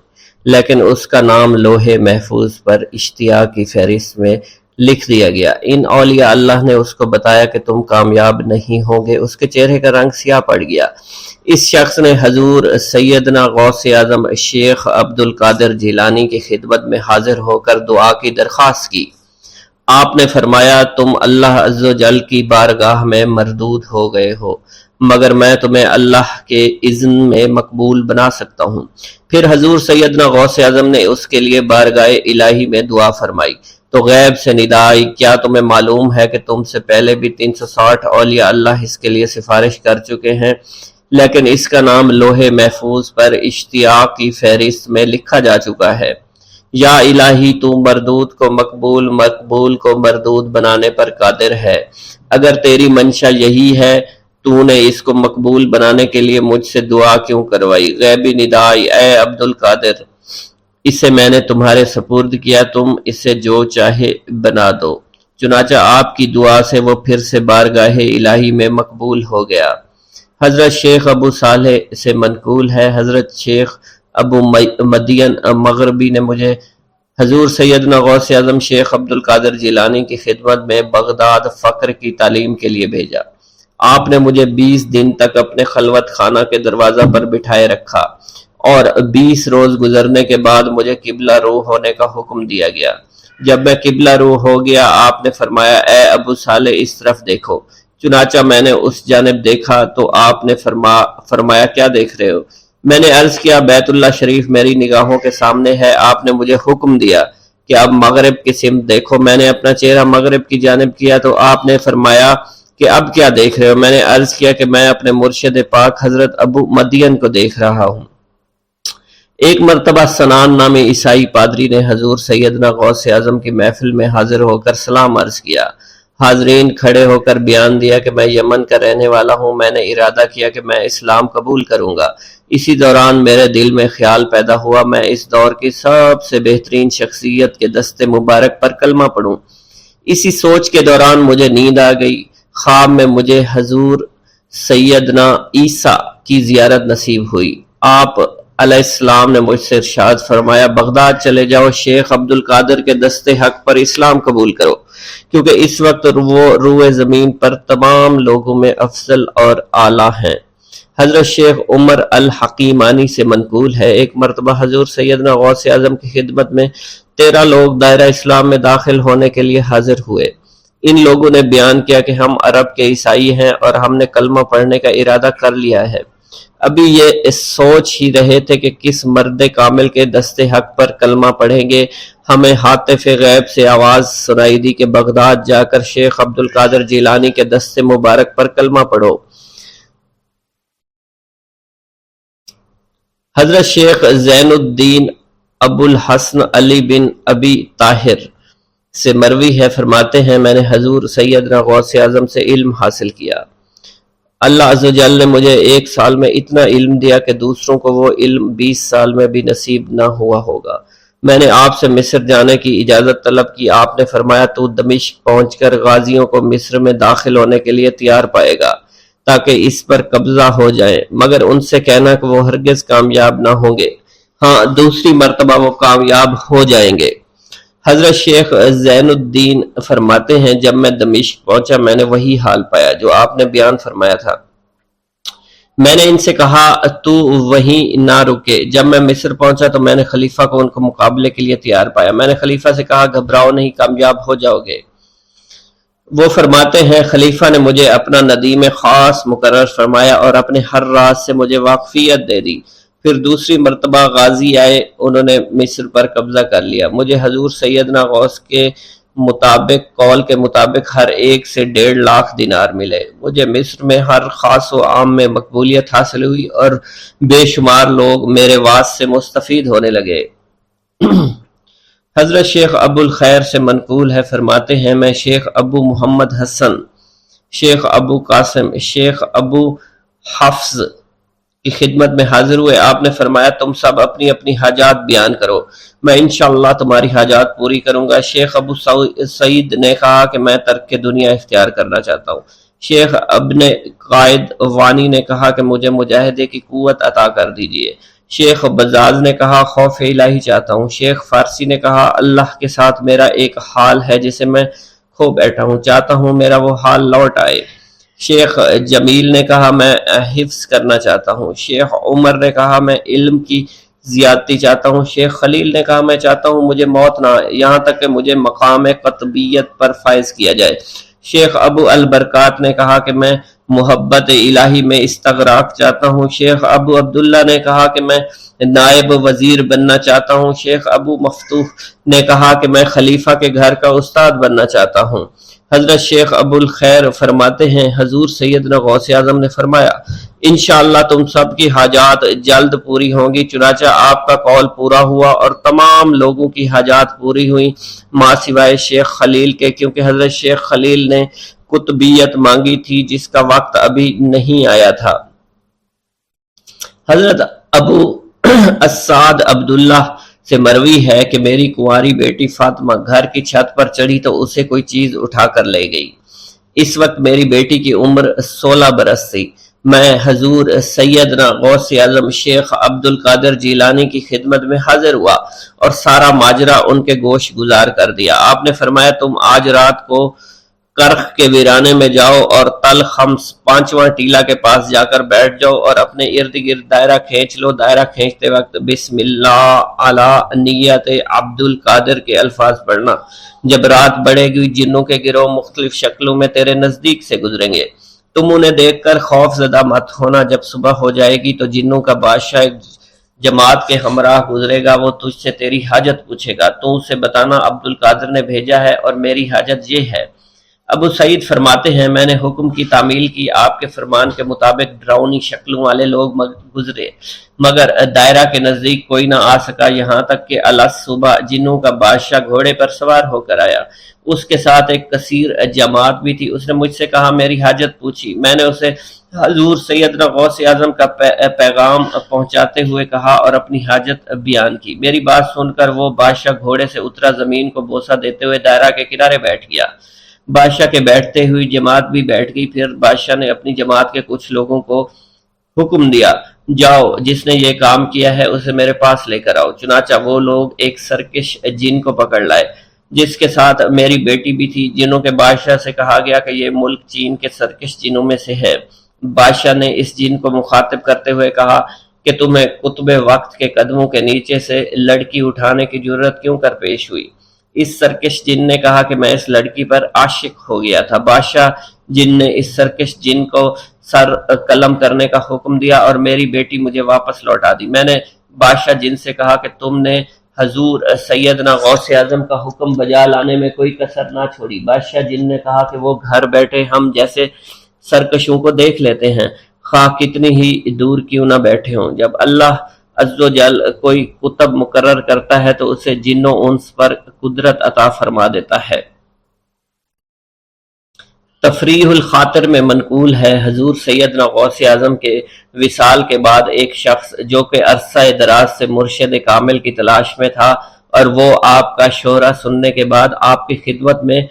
لیکن اس کا نام لوح محفوظ پر اشتیاق کی فہرست میں لکھ دیا گیا۔ ان اولیاء اللہ نے اس کو بتایا کہ تم کامیاب نہیں ہوں گے۔ اس کے چہرے کا رنگ سیاہ پڑ گیا۔ اس شخص نے حضور سیدنا غوث اعظم شیخ عبد القادر جیلانی کی خدمت میں حاضر ہو کر دعا کی درخواست کی۔ آپ نے فرمایا، تم اللہ عز و جل کی بارگاہ میں مردود ہو گئے ہو، مگر میں تمہیں اللہ کے اذن میں مقبول بنا سکتا ہوں۔ پھر حضور سیدنا غوث اعظم نے اس کے لیے بارگاہ الہی میں دعا فرمائی۔ تو غیب سے ندا آئی، کیا تمہیں معلوم ہے کہ تم سے پہلے بھی 360 اولیاء اللہ اس کے لیے سفارش کر چکے ہیں، لیکن اس کا نام لوح محفوظ پر اشتیاق کی فہرست میں لکھا جا چکا ہے۔ یا الہی، تو مردود کو مقبول، مقبول کو مردود بنانے پر قادر ہے۔ اگر تیری منشا یہی ہے، تو نے اس کو مقبول بنانے کے لیے مجھ سے دعا کیوں کروائی؟ غیبی ندائی، اے عبد القادر، اسے میں نے تمہارے سپرد کیا، تم اسے جو چاہے بنا دو۔ چنانچہ آپ کی دعا سے وہ پھر سے بارگاہ الہی میں مقبول ہو گیا۔ حضرت شیخ ابو صالح سے منقول ہے، حضرت شیخ ابو مدین مغربی نے مجھے حضور سیدنا غوث اعظم شیخ عبد القادر جیلانی کی خدمت میں بغداد فقر کی تعلیم کے لیے بھیجا۔ آپ نے مجھے 20 دن تک اپنے خلوت خانہ کے دروازہ پر بٹھائے رکھا اور 20 روز گزرنے کے بعد مجھے قبلہ رو ہونے کا حکم دیا گیا۔ جب میں قبلہ رو ہو گیا، آپ نے فرمایا، اے ابو صالح، اس طرف دیکھو۔ چنانچہ میں نے اس جانب دیکھا تو آپ نے فرمایا، کیا دیکھ رہے ہو؟ میں نے عرض کیا، بیت اللہ شریف میری نگاہوں کے سامنے ہے۔ آپ نے مجھے حکم دیا کہ اب مغرب کی سمت دیکھو۔ میں نے اپنا چہرہ مغرب کی جانب کیا تو آپ نے فرمایا کہ اب کیا دیکھ رہے ہو؟ میں نے عرض کیا کہ میں اپنے مرشد پاک حضرت ابو مدین کو دیکھ رہا ہوں۔ ایک مرتبہ سنان نامی عیسائی پادری نے حضور سیدنا غوث اعظم کی محفل میں حاضر ہو کر سلام عرض کیا۔ حاضرین کھڑے ہو کر بیان دیا کہ میں یمن کا رہنے والا ہوں، میں نے ارادہ کیا کہ میں اسلام قبول کروں گا۔ اسی دوران میرے دل میں خیال پیدا ہوا میں اس دور کی سب سے بہترین شخصیت کے دست مبارک پر کلمہ پڑھوں۔ اسی سوچ کے دوران مجھے نیند آ گئی۔ خواب میں مجھے حضور سیدنا عیسیٰ کی زیارت نصیب ہوئی۔ آپ علیہ السلام نے مجھ سے ارشاد فرمایا، بغداد چلے جاؤ، شیخ عبد القادر کے دست حق پر اسلام قبول کرو، کیونکہ اس وقت وہ روئے زمین پر تمام لوگوں میں افضل اور اعلیٰ ہیں۔ حضرت شیخ عمر الحکیمانی سے منقول ہے، ایک مرتبہ حضور سیدنا غوث اعظم کی خدمت میں 13 لوگ دائرہ اسلام میں داخل ہونے کے لیے حاضر ہوئے۔ ان لوگوں نے بیان کیا کہ ہم عرب کے عیسائی ہیں اور ہم نے کلمہ پڑھنے کا ارادہ کر لیا ہے۔ ابھی یہ سوچ ہی رہے تھے کہ کس مرد کامل کے دست حق پر کلمہ پڑھیں گے۔ ہمیں ہاتف غیب سے آواز سنائی دی کہ بغداد جا کر شیخ عبد القادر جیلانی کے دست مبارک پر کلمہ پڑھو۔ حضرت شیخ زین الدین ابو الحسن علی بن ابی طاہر سے مروی ہے، فرماتے ہیں، میں نے حضور سیدنا غوث اعظم سے علم حاصل کیا۔ اللہ عز و جل نے مجھے 1 سال میں اتنا علم دیا کہ دوسروں کو وہ علم 20 سال میں بھی نصیب نہ ہوا ہوگا۔ میں نے آپ سے مصر جانے کی اجازت طلب کی۔ آپ نے فرمایا، تو دمشق پہنچ کر غازیوں کو مصر میں داخل ہونے کے لیے تیار پائے گا تاکہ اس پر قبضہ ہو جائے، مگر ان سے کہنا کہ وہ ہرگز کامیاب نہ ہوں گے، ہاں دوسری مرتبہ وہ کامیاب ہو جائیں گے۔ حضرت شیخ زین الدین فرماتے ہیں، جب میں دمشق پہنچا میں نے وہی حال پایا جو آپ نے بیان فرمایا تھا۔ میں نے ان سے کہا تو وہیں نہ رکے۔ جب میں مصر پہنچا تو میں نے خلیفہ کو ان کو مقابلے کے لیے تیار پایا۔ میں نے خلیفہ سے کہا، گھبراؤ نہیں، کامیاب ہو جاؤ گے۔ وہ فرماتے ہیں، خلیفہ نے مجھے اپنا ندیم خاص مقرر فرمایا اور اپنے ہر راز سے مجھے واقفیت دے دی۔ پھر دوسری مرتبہ غازی آئے، انہوں نے مصر پر قبضہ کر لیا۔ مجھے حضور سیدنا غوث کے قول کے مطابق ہر ایک سے 1.5 لاکھ دینار ملے۔ مجھے مصر میں ہر خاص و عام میں مقبولیت حاصل ہوئی اور بے شمار لوگ میرے واعظ سے مستفید ہونے لگے۔ حضرت شیخ ابو الخیر سے منقول ہے، فرماتے ہیں، میں شیخ ابو محمد حسن، شیخ ابو قاسم، شیخ ابو حفظ کی خدمت میں حاضر ہوئے۔ آپ نے فرمایا، تم سب اپنی اپنی حاجات بیان کرو، میں انشاءاللہ تمہاری حاجات پوری کروں گا۔ شیخ ابو سعید نے کہا کہ میں ترک دنیا اختیار کرنا چاہتا ہوں۔ شیخ ابن قائد وانی نے کہا کہ مجھے مجاہدے کی قوت عطا کر دیجیے۔ شیخ بزاز نے کہا، خوف الہی چاہتا ہوں۔ شیخ فارسی نے کہا، اللہ کے ساتھ میرا ایک حال ہے جسے میں کھو بیٹھا ہوں، چاہتا ہوں میرا وہ حال لوٹ آئے۔ شیخ جمیل نے کہا، میں حفظ کرنا چاہتا ہوں۔ شیخ عمر نے کہا، میں علم کی زیادتی چاہتا ہوں۔ شیخ خلیل نے کہا، میں چاہتا ہوں مجھے موت نہ آئے، یہاں تک کہ مجھے مقام قطبیت پر فائز کیا جائے۔ شیخ ابو البرکات نے کہا کہ میں محبت الہی میں استغراق چاہتا ہوں۔ شیخ ابو عبداللہ نے کہا کہ میں نائب وزیر بننا چاہتا ہوں۔ شیخ ابو مفتوح نے کہا کہ میں خلیفہ کے گھر کا استاد بننا چاہتا ہوں۔ حضرت شیخ ابو الخیر فرماتے ہیں حضور سیدنا غوث اعظم نے فرمایا انشاءاللہ تم سب کی حاجات جلد پوری ہوں گی۔ چنانچہ آپ کا قول پورا ہوا اور تمام لوگوں کی حاجات پوری ہوئیں ماں سوائے شیخ خلیل کے، کیونکہ حضرت شیخ خلیل نے قطبیت مانگی تھی جس کا وقت ابھی نہیں آیا تھا۔ حضرت ابو اسعد عبداللہ سے مروی ہے کہ میری کنواری بیٹی فاطمہ گھر کی چھت پر چڑھی تو اسے کوئی چیز اٹھا کر لے گئی۔ اس وقت میری بیٹی کی عمر 16 برس تھی۔ میں حضور سیدنا غوث اعظم شیخ عبد القادر جیلانی کی خدمت میں حاضر ہوا اور سارا ماجرا ان کے گوش گزار کر دیا۔ آپ نے فرمایا تم آج رات کو کرخ کے ویرانے میں جاؤ اور تل خمس 5واں ٹیلا کے پاس جا کر بیٹھ جاؤ اور اپنے ارد گرد دائرہ کھینچ لو۔ دائرہ کھینچتے وقت بسم اللہ علی نیت عبد القادر کے الفاظ پڑھنا۔ جب رات بڑھے گی جنوں کے گروہ مختلف شکلوں میں تیرے نزدیک سے گزریں گے، تم انہیں دیکھ کر خوف زدہ مت ہونا۔ جب صبح ہو جائے گی تو جنوں کا بادشاہ جماعت کے ہمراہ گزرے گا، وہ تجھ سے تیری حاجت پوچھے گا، تو اسے بتانا عبد القادر نے بھیجا ہے اور میری حاجت یہ ہے۔ ابو سعید فرماتے ہیں میں نے حکم کی تعمیل کی، آپ کے فرمان کے مطابق ڈراؤنی شکلوں والے لوگ گزرے مگر دائرہ کے نزدیک کوئی نہ آ سکا، یہاں تک کہ صبح جنوں کا بادشاہ گھوڑے پر سوار ہو کر آیا۔ اس کے ساتھ ایک کثیر جماعت بھی تھی۔ اس نے مجھ سے کہا میری حاجت پوچھی۔ میں نے اسے حضور سیدنا غوث اعظم کا پیغام پہنچاتے ہوئے کہا اور اپنی حاجت بیان کی۔ میری بات سن کر وہ بادشاہ گھوڑے سے اترا، زمین کو بوسہ دیتے ہوئے دائرہ کے کنارے بیٹھ گیا۔ بادشاہ کے بیٹھتے ہوئی جماعت بھی بیٹھ گئی۔ پھر بادشاہ نے اپنی جماعت کے کچھ لوگوں کو حکم دیا جاؤ جس نے یہ کام کیا ہے اسے میرے پاس لے کر آؤ۔ چنانچہ وہ لوگ ایک سرکش جن کو پکڑ لائے جس کے ساتھ میری بیٹی بھی تھی۔ جنوں کے بادشاہ سے کہا گیا کہ یہ ملک چین کے سرکش جنوں میں سے ہے۔ بادشاہ نے اس جن کو مخاطب کرتے ہوئے کہا کہ تمہیں قطب وقت کے قدموں کے نیچے سے لڑکی اٹھانے کی جرت کیوں کر پیش ہوئی؟ اس سرکش جن نے کہا کہ میں اس لڑکی پر عاشق ہو گیا تھا۔ بادشاہ جن نے اس سرکش جن کو سر قلم کرنے کا حکم دیا اور میری بیٹی مجھے واپس لوٹا دی۔ میں نے بادشاہ جن سے کہا کہ تم نے حضور سیدنا غوث اعظم کا حکم بجا لانے میں کوئی کسر نہ چھوڑی۔ بادشاہ جن نے کہا کہ وہ گھر بیٹھے ہم جیسے سرکشوں کو دیکھ لیتے ہیں، خواہ کتنی ہی دور کیوں نہ بیٹھے ہوں۔ جب اللہ عز و جل کوئی کتب مقرر کرتا ہے تو اسے جن و انس پر قدرت عطا فرما دیتا ہے۔ تفریح الخاطر میں منقول ہے حضور سیدنا غوث اعظم کے وصال کے بعد ایک شخص جو کہ عرصہ دراز سے مرشد کامل کی تلاش میں تھا اور وہ آپ کا شورا سننے کے بعد آپ کی خدمت میں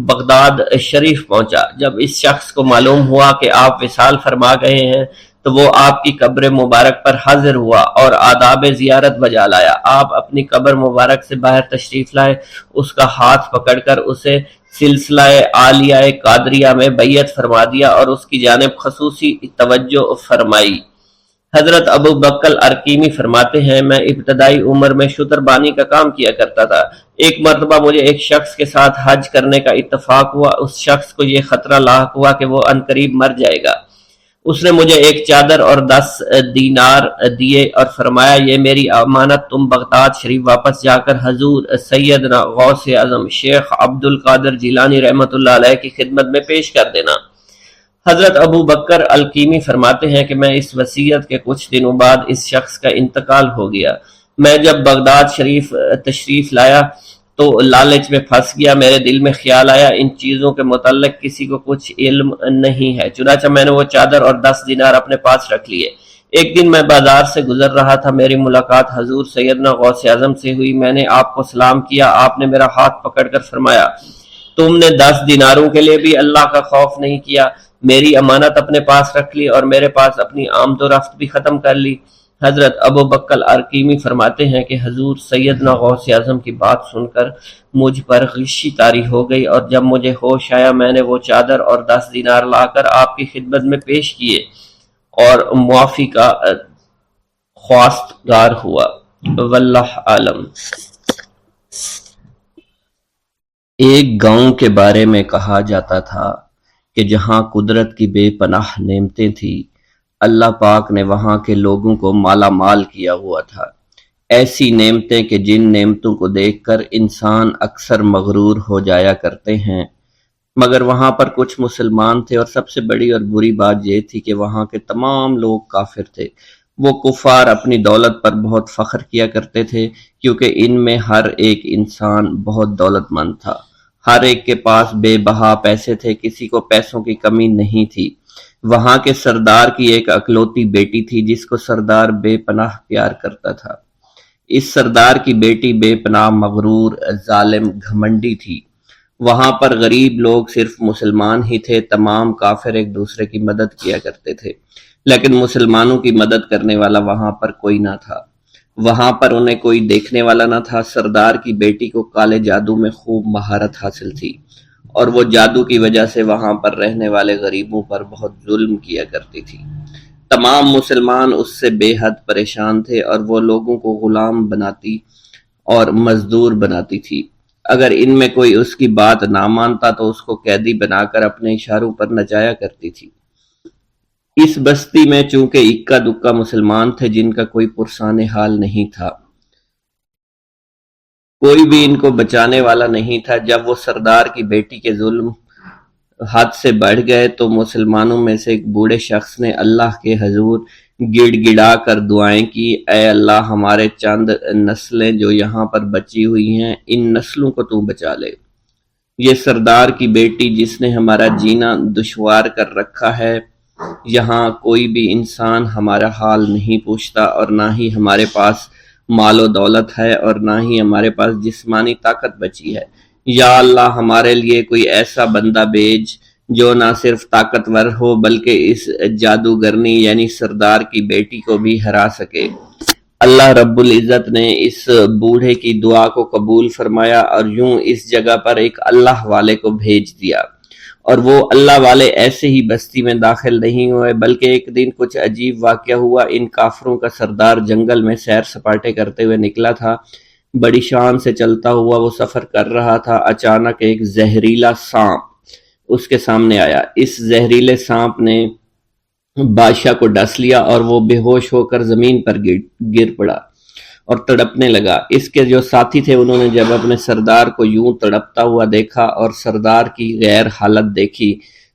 بغداد شریف پہنچا۔ جب اس شخص کو معلوم ہوا کہ آپ وصال فرما گئے ہیں تو وہ آپ کی قبر مبارک پر حاضر ہوا اور آداب زیارت بجا لایا۔ آپ اپنی قبر مبارک سے باہر تشریف لائے، اس کا ہاتھ پکڑ کر اسے سلسلہ عالیہ قادریہ میں بیعت فرما دیا اور اس کی جانب خصوصی توجہ فرمائی۔ حضرت ابو بکر ارقیمی فرماتے ہیں میں ابتدائی عمر میں شتر بانی کا کام کیا کرتا تھا۔ ایک مرتبہ مجھے ایک شخص کے ساتھ حج کرنے کا اتفاق ہوا۔ اس شخص کو یہ خطرہ لاحق ہوا کہ وہ عنقریب مر جائے گا۔ اس نے مجھے ایک چادر اور 10 دینار دیے اور فرمایا یہ میری امانت، تم بغداد شریف واپس جا کر حضور سیدنا غوث اعظم شیخ عبد القادر جیلانی رحمۃ اللہ علیہ کی خدمت میں پیش کر دینا۔ حضرت ابو بکر القیمی فرماتے ہیں کہ میں اس وصیت کے کچھ دنوں بعد اس شخص کا انتقال ہو گیا۔ میں جب بغداد شریف تشریف لایا تو لالچ میں پھنس گیا۔ میرے دل میں خیال آیا ان چیزوں کے متعلق کسی کو کچھ علم نہیں ہے، چنانچہ میں نے وہ چادر اور 10 دینار اپنے پاس رکھ لیے۔ ایک دن میں بازار سے گزر رہا تھا، میری ملاقات حضور سیدنا غوث اعظم سے ہوئی۔ میں نے آپ کو سلام کیا، آپ نے میرا ہاتھ پکڑ کر فرمایا تم نے 10 دیناروں کے لیے بھی اللہ کا خوف نہیں کیا، میری امانت اپنے پاس رکھ لی اور میرے پاس اپنی آمد و رفت بھی ختم کر لی۔ حضرت ابو بکر ارقیمی فرماتے ہیں کہ حضور سیدنا غوث اعظم کی بات سن کر مجھ پر غشی طاری ہو گئی اور جب مجھے ہوش آیا میں نے وہ چادر اور 10 دینار لا کر آپ کی خدمت میں پیش کیے اور معافی کا خواستگار ہوا۔ واللہ عالم۔ ایک گاؤں کے بارے میں کہا جاتا تھا کہ جہاں قدرت کی بے پناہ نعمتیں تھیں، اللہ پاک نے وہاں کے لوگوں کو مالا مال کیا ہوا تھا۔ ایسی نعمتیں کہ جن نعمتوں کو دیکھ کر انسان اکثر مغرور ہو جایا کرتے ہیں، مگر وہاں پر کچھ مسلمان تھے، اور سب سے بڑی اور بری بات یہ تھی کہ وہاں کے تمام لوگ کافر تھے۔ وہ کفار اپنی دولت پر بہت فخر کیا کرتے تھے، کیونکہ ان میں ہر ایک انسان بہت دولت مند تھا، ہر ایک کے پاس بے بہا پیسے تھے، کسی کو پیسوں کی کمی نہیں تھی۔ وہاں کے سردار کی ایک اکلوتی بیٹی تھی جس کو سردار بے پناہ پیار کرتا تھا۔ اس سردار کی بیٹی بے پناہ مغرور، ظالم، گھمنڈی تھی۔ وہاں پر غریب لوگ صرف مسلمان ہی تھے، تمام کافر ایک دوسرے کی مدد کیا کرتے تھے، لیکن مسلمانوں کی مدد کرنے والا وہاں پر کوئی نہ تھا۔ وہاں پر انہیں کوئی دیکھنے والا نہ تھا۔ سردار کی بیٹی کو کالے جادو میں خوب مہارت حاصل تھی، اور وہ جادو کی وجہ سے وہاں پر رہنے والے غریبوں پر بہت ظلم کیا کرتی تھی۔ تمام مسلمان اس سے بے حد پریشان تھے، اور وہ لوگوں کو غلام بناتی اور مزدور بناتی تھی۔ اگر ان میں کوئی اس کی بات نہ مانتا تو اس کو قیدی بنا کر اپنے اشاروں پر نچایا کرتی تھی۔ اس بستی میں چونکہ اکا دکا مسلمان تھے جن کا کوئی پرسان حال نہیں تھا، کوئی بھی ان کو بچانے والا نہیں تھا۔ جب وہ سردار کی بیٹی کے ظلم حد سے بڑھ گئے تو مسلمانوں میں سے ایک بوڑھے شخص نے اللہ کے حضور گڑ گڑا کر دعائیں کی، اے اللہ، ہمارے چند نسلیں جو یہاں پر بچی ہوئی ہیں، ان نسلوں کو تو بچا لے۔ یہ سردار کی بیٹی جس نے ہمارا جینا دشوار کر رکھا ہے، یہاں کوئی بھی انسان ہمارا حال نہیں پوچھتا، اور نہ ہی ہمارے پاس مال و دولت ہے، اور نہ ہی ہمارے پاس جسمانی طاقت بچی ہے۔ یا اللہ، ہمارے لیے کوئی ایسا بندہ بھیج جو نہ صرف طاقتور ہو بلکہ اس جادوگرنی یعنی سردار کی بیٹی کو بھی ہرا سکے۔ اللہ رب العزت نے اس بوڑھے کی دعا کو قبول فرمایا، اور یوں اس جگہ پر ایک اللہ والے کو بھیج دیا۔ اور وہ اللہ والے ایسے ہی بستی میں داخل نہیں ہوئے، بلکہ ایک دن کچھ عجیب واقعہ ہوا۔ ان کافروں کا سردار جنگل میں سیر سپاٹے کرتے ہوئے نکلا تھا، بڑی شان سے چلتا ہوا وہ سفر کر رہا تھا۔ اچانک ایک زہریلا سانپ اس کے سامنے آیا۔ اس زہریلے سانپ نے بادشاہ کو ڈس لیا، اور وہ بے ہوش ہو کر زمین پر گر پڑا اور تڑپنے لگا۔ اس کے جو ساتھی تھے انہوں نے جب اپنے سردار کو یوں تڑپتا ہوا دیکھا اور سردار کی غیر حالت دیکھی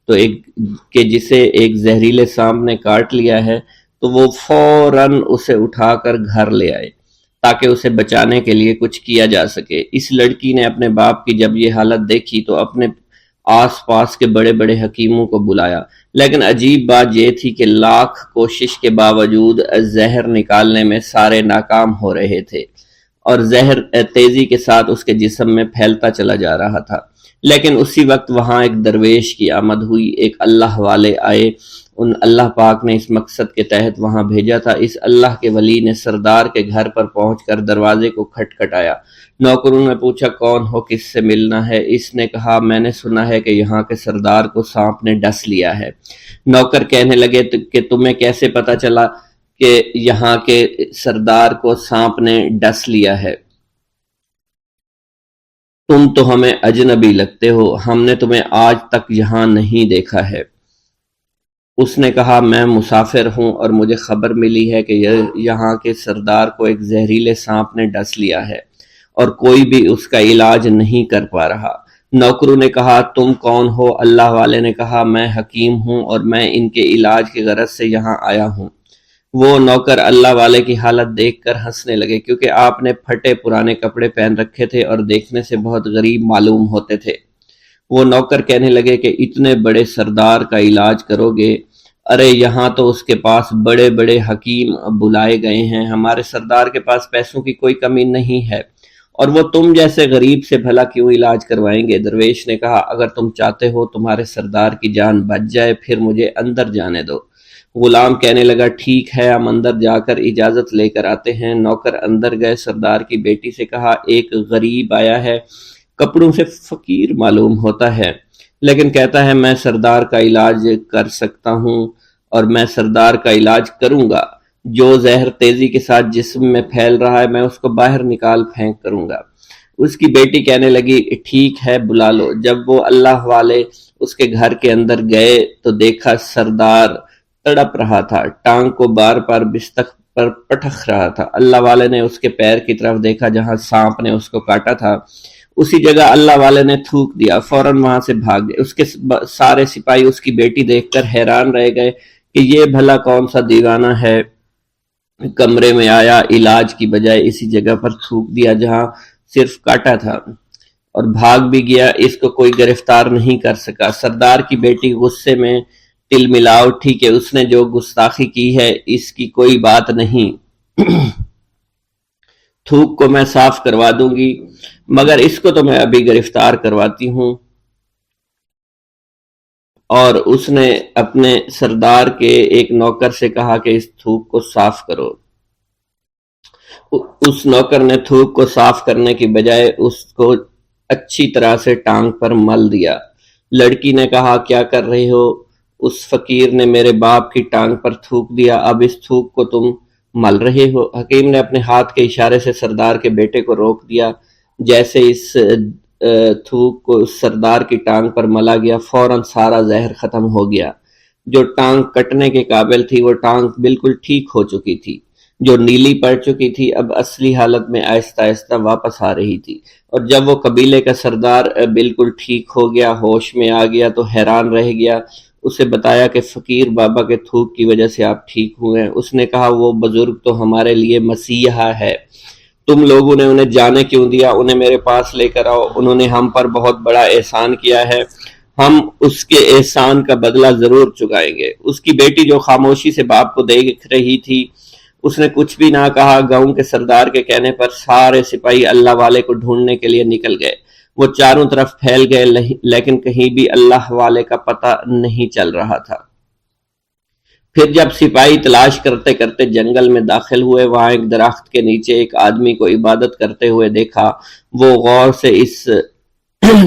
تو کہ جسے ایک زہریلے سانپ نے کاٹ لیا ہے، تو وہ فوراً اسے اٹھا کر گھر لے آئے تاکہ اسے بچانے کے لیے کچھ کیا جا سکے۔ اس لڑکی نے اپنے باپ کی جب یہ حالت دیکھی تو اپنے آس پاس کے بڑے بڑے حکیموں کو بلایا، لیکن عجیب بات یہ تھی کہ لاکھ کوشش کے باوجود زہر نکالنے میں سارے ناکام ہو رہے تھے، اور زہر تیزی کے ساتھ اس کے جسم میں پھیلتا چلا جا رہا تھا۔ لیکن اسی وقت وہاں ایک درویش کی آمد ہوئی، ایک اللہ والے آئے، ان اللہ پاک نے اس مقصد کے تحت وہاں بھیجا تھا۔ اس اللہ کے ولی نے سردار کے گھر پر پہنچ کر دروازے کو کھٹکھٹایا۔ نوکروں نے پوچھا کون ہو، کس سے ملنا ہے؟ اس نے کہا میں نے سنا ہے کہ یہاں کے سردار کو سانپ نے ڈس لیا ہے۔ نوکر کہنے لگے کہ تمہیں کیسے پتا چلا کہ یہاں کے سردار کو سانپ نے ڈس لیا ہے؟ تم تو ہمیں اجنبی لگتے ہو، ہم نے تمہیں آج تک یہاں نہیں دیکھا ہے۔ اس نے کہا میں مسافر ہوں، اور مجھے خبر ملی ہے کہ یہاں کے سردار کو ایک زہریلے سانپ نے ڈس لیا ہے، اور کوئی بھی اس کا علاج نہیں کر پا رہا۔ نوکروں نے کہا تم کون ہو؟ اللہ والے نے کہا میں حکیم ہوں، اور میں ان کے علاج کی غرض سے یہاں آیا ہوں۔ وہ نوکر اللہ والے کی حالت دیکھ کر ہنسنے لگے، کیونکہ آپ نے پھٹے پرانے کپڑے پہن رکھے تھے اور دیکھنے سے بہت غریب معلوم ہوتے تھے۔ وہ نوکر کہنے لگے کہ اتنے بڑے سردار کا علاج کرو گے؟ ارے یہاں تو اس کے پاس بڑے بڑے حکیم بلائے گئے ہیں، ہمارے سردار کے پاس پیسوں کی کوئی کمی نہیں ہے، اور وہ تم جیسے غریب سے بھلا کیوں علاج کروائیں گے؟ درویش نے کہا اگر تم چاہتے ہو تمہارے سردار کی جان بچ جائے پھر مجھے اندر جانے دو۔ غلام کہنے لگا ٹھیک ہے، ہم اندر جا کر اجازت لے کر آتے ہیں۔ نوکر اندر گئے، سردار کی بیٹی سے کہا ایک غریب آیا ہے، کپڑوں سے فقیر معلوم ہوتا ہے، لیکن کہتا ہے میں سردار کا علاج کر سکتا ہوں، اور میں سردار کا علاج کروں گا۔ جو زہر تیزی کے ساتھ جسم میں پھیل رہا ہے میں اس کو باہر نکال پھینک کروں گا۔ اس کی بیٹی کہنے لگی ٹھیک ہے، بلا لو۔ جب وہ اللہ والے اس کے گھر کے اندر گئے تو دیکھا سردار تڑپ رہا تھا، ٹانگ کو بار بار بستر پر پٹخ رہا تھا۔ اللہ والے نے اس کے پیر کی طرف دیکھا جہاں سانپ نے اس کو کاٹا تھا، اسی جگہ اللہ والے نے تھوک دیا، فوراً وہاں سے بھاگ گئے۔ اس کے سارے سپاہی اس کی بیٹی دیکھ کر حیران رہ گئے کہ یہ بھلا کون سا دیوانہ ہے، کمرے میں آیا، علاج کی بجائے اسی جگہ پر تھوک دیا جہاں صرف کاٹا تھا، اور بھاگ بھی گیا، اس کو کوئی گرفتار نہیں کر سکا۔ سردار کی بیٹی غصے میں تل ملا اٹھی کہ اس نے جو گستاخی کی ہے اس کی کوئی بات نہیں، تھوک کو میں صاف کروا دوں گی، مگر اس کو تو میں ابھی گرفتار کرواتی ہوں۔ اور اس نے اپنے سردار کے ایک نوکر سے کہا کہ اس تھوک کو صاف کرو۔ اس نوکر نے تھوک کو صاف کرنے کی بجائے اس کو اچھی طرح سے ٹانگ پر مل دیا۔ لڑکی نے کہا کیا کر رہے ہو؟ اس فقیر نے میرے باپ کی ٹانگ پر تھوک دیا، اب اس تھوک کو تم مل رہے ہو؟ حکیم نے اپنے ہاتھ کے اشارے سے سردار کے بیٹے کو روک دیا۔ جیسے اس تھوک کو سردار کی ٹانگ پر ملا گیا، فوراً سارا زہر ختم ہو گیا۔ جو ٹانگ کٹنے کے قابل تھی وہ ٹانگ بالکل ٹھیک ہو چکی تھی، جو نیلی پڑ چکی تھی اب اصلی حالت میں آہستہ آہستہ واپس آ رہی تھی۔ اور جب وہ قبیلے کا سردار بالکل ٹھیک ہو گیا، ہوش میں آ گیا، تو حیران رہ گیا۔ اسے بتایا کہ فقیر بابا کے تھوک کی وجہ سے آپ ٹھیک ہوئے ہیں۔ اس نے کہا وہ بزرگ تو ہمارے لیے مسیحا ہے، تم لوگوں نے انہیں جانے کیوں دیا؟ انہیں میرے پاس لے کر آؤ، انہوں نے ہم پر بہت بڑا احسان کیا ہے، ہم اس کے احسان کا بدلہ ضرور چکائیں گے۔ اس کی بیٹی جو خاموشی سے باپ کو دیکھ رہی تھی، اس نے کچھ بھی نہ کہا۔ گاؤں کے سردار کے کہنے پر سارے سپاہی اللہ والے کو ڈھونڈنے کے لیے نکل گئے۔ وہ چاروں طرف پھیل گئے، لیکن کہیں بھی اللہ والے کا پتہ نہیں چل رہا تھا۔ پھر جب سپاہی تلاش کرتے کرتے جنگل میں داخل ہوئے، وہاں ایک درخت کے نیچے ایک آدمی کو عبادت کرتے ہوئے دیکھا۔ وہ غور سے اس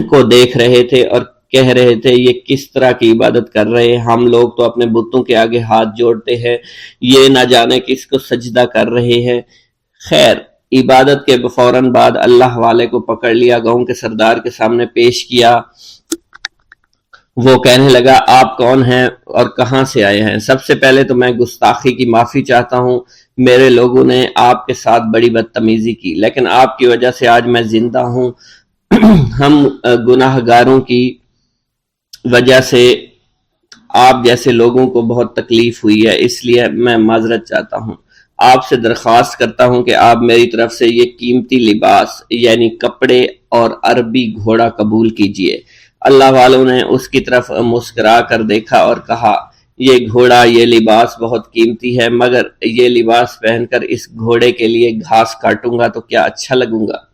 کو دیکھ رہے تھے اور کہہ رہے تھے یہ کس طرح کی عبادت کر رہے ہیں؟ ہم لوگ تو اپنے بتوں کے آگے ہاتھ جوڑتے ہیں، یہ نہ جانے کس کو سجدہ کر رہے ہیں۔ خیر، عبادت کے فوراً بعد اللہ والے کو پکڑ لیا، گاؤں کے سردار کے سامنے پیش کیا۔ وہ کہنے لگا آپ کون ہیں اور کہاں سے آئے ہیں؟ سب سے پہلے تو میں گستاخی کی معافی چاہتا ہوں، میرے لوگوں نے آپ کے ساتھ بڑی بدتمیزی کی، لیکن آپ کی وجہ سے آج میں زندہ ہوں۔ ہم گناہ گاروں کی وجہ سے آپ جیسے لوگوں کو بہت تکلیف ہوئی ہے، اس لیے میں معذرت چاہتا ہوں۔ آپ سے درخواست کرتا ہوں کہ آپ میری طرف سے یہ قیمتی لباس یعنی کپڑے اور عربی گھوڑا قبول کیجئے۔ اللہ والوں نے اس کی طرف مسکرا کر دیکھا اور کہا یہ گھوڑا، یہ لباس بہت قیمتی ہے، مگر یہ لباس پہن کر اس گھوڑے کے لیے گھاس کاٹوں گا تو کیا اچھا لگوں گا؟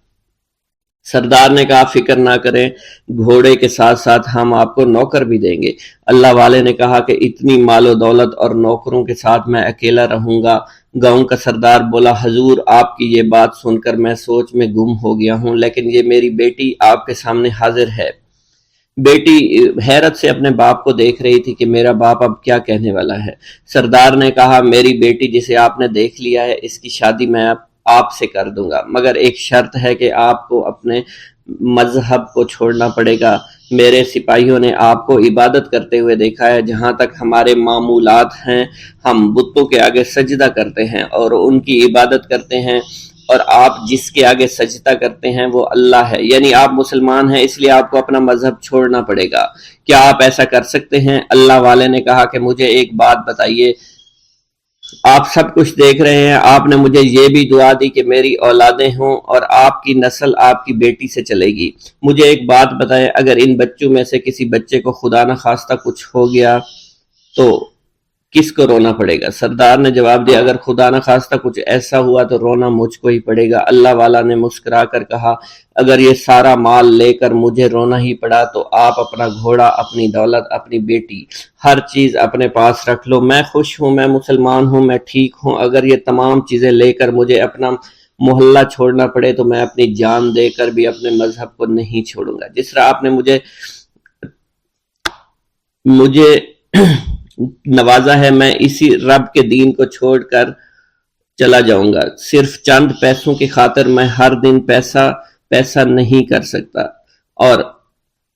سردار نے کہا فکر نہ کریں، گھوڑے کے ساتھ ساتھ ہم آپ کو نوکر بھی دیں گے۔ اللہ والے نے کہا کہ اتنی مال و دولت اور نوکروں کے ساتھ میں اکیلا رہوں گا؟ گاؤں کا سردار بولا حضور آپ کی یہ بات سن کر میں سوچ میں گم ہو گیا ہوں، لیکن یہ میری بیٹی آپ کے سامنے حاضر ہے۔ بیٹی حیرت سے اپنے باپ کو دیکھ رہی تھی کہ میرا باپ اب کیا کہنے والا ہے۔ سردار نے کہا میری بیٹی جسے آپ نے دیکھ لیا ہے، اس کی شادی میں آپ سے کر دوں گا، مگر ایک شرط ہے کہ آپ کو اپنے مذہب کو چھوڑنا پڑے گا۔ میرے سپاہیوں نے آپ کو عبادت کرتے ہوئے دیکھا ہے، جہاں تک ہمارے معمولات ہیں ہم بتوں کے آگے سجدہ کرتے ہیں اور ان کی عبادت کرتے ہیں، اور آپ جس کے آگے سجدہ کرتے ہیں وہ اللہ ہے، یعنی آپ مسلمان ہیں، اس لیے آپ کو اپنا مذہب چھوڑنا پڑے گا۔ کیا آپ ایسا کر سکتے ہیں؟ اللہ والے نے کہا کہ مجھے ایک بات بتائیے، آپ سب کچھ دیکھ رہے ہیں، آپ نے مجھے یہ بھی دعا دی کہ میری اولادیں ہوں اور آپ کی نسل آپ کی بیٹی سے چلے گی۔ مجھے ایک بات بتائیں، اگر ان بچوں میں سے کسی بچے کو خدا نہ خواستہ کچھ ہو گیا تو کس کو رونا پڑے گا؟ سردار نے جواب دیا اگر خدا نہ خواستہ کچھ ایسا ہوا تو رونا مجھ کو ہی پڑے گا۔ اللہ والا نے مسکرا کر کہا اگر یہ سارا مال لے کر مجھے رونا ہی پڑا تو آپ اپنا گھوڑا، اپنی دولت، اپنی بیٹی، ہر چیز اپنے پاس رکھ لو۔ میں خوش ہوں، میں مسلمان ہوں، میں ٹھیک ہوں۔ اگر یہ تمام چیزیں لے کر مجھے اپنا محلہ چھوڑنا پڑے تو میں اپنی جان دے کر بھی اپنے مذہب کو نہیں چھوڑوں گا۔ جس طرح آپ نے مجھے نوازا ہے، میں اسی رب کے دین کو چھوڑ کر چلا جاؤں گا۔ صرف چند پیسوں کی خاطر میں ہر دن پیسہ نہیں کر سکتا، اور